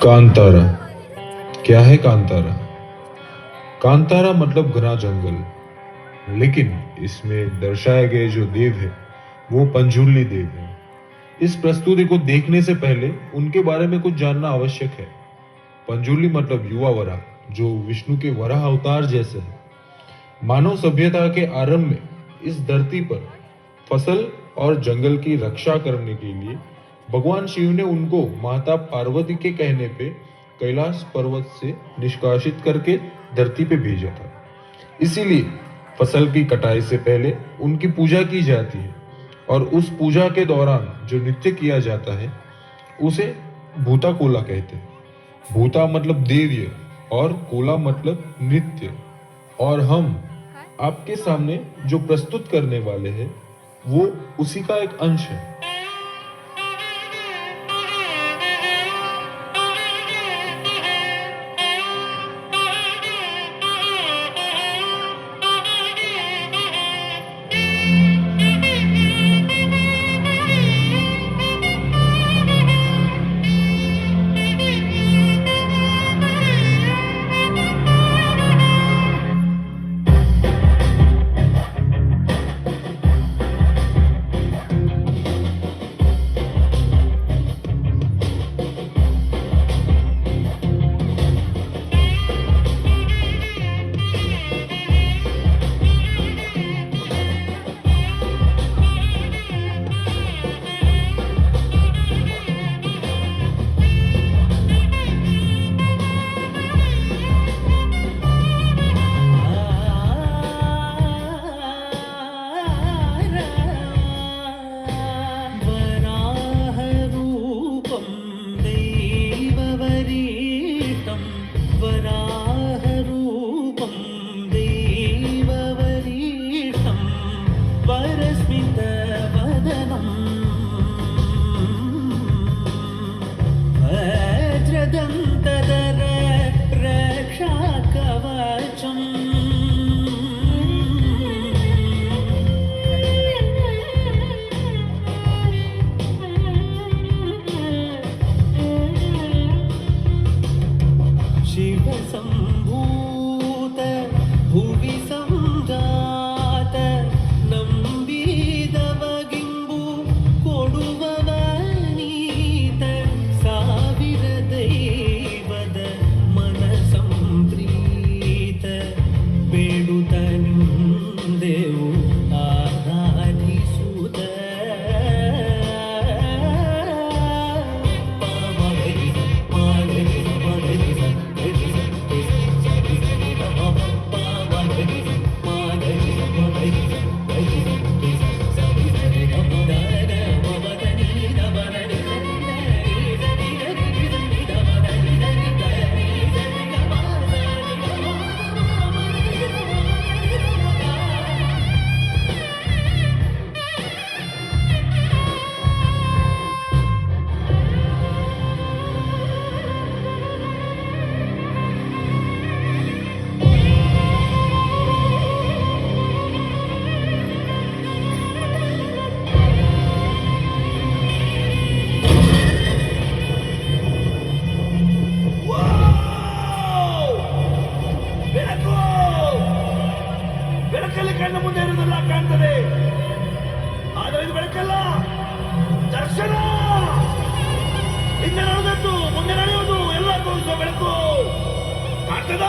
कांतारा। क्या है कांतारा? कांतारा मतलब घना जंगल, लेकिन इसमें दर्शाए गए जो देव है वो पंजुर्ली देव है। इस प्रस्तुति को देखने से पहले उनके बारे में कुछ जानना आवश्यक है। पंजुर्ली मतलब युवा वराह, जो विष्णु के वराह अवतार जैसे है। मानव सभ्यता के आरंभ में इस धरती पर फसल और जंगल की रक्षा करने के लिए भगवान शिव ने उनको माता पार्वती के कहने पे कैलाश पर्वत से निष्कासित करके धरती पे भेजा था। इसीलिए फसल की कटाई से पहले उनकी पूजा की जाती है और उस पूजा के दौरान जो नृत्य किया जाता है उसे भूता कोला कहते हैं। भूता मतलब देव्य और कोला मतलब नृत्य। और हम आपके सामने जो प्रस्तुत करने वाले हैं वो उसी का एक अंश है। ಕಣ್ಣ ಮುಂದೆ ಇರುವುದೆಲ್ಲ ಕಾಣ್ತದೆ, ಆದರೆ ಇದು ಬೆಳಕಲ್ಲ, ದರ್ಶನ. ಹಿಂದೆ ನಡೆದದ್ದು ಮುಂದೆ ನಡೆಯುವುದು ಎಲ್ಲ ತೋರಿಸುವ ಬೆಳಕು ಕಾಣ್ತದ.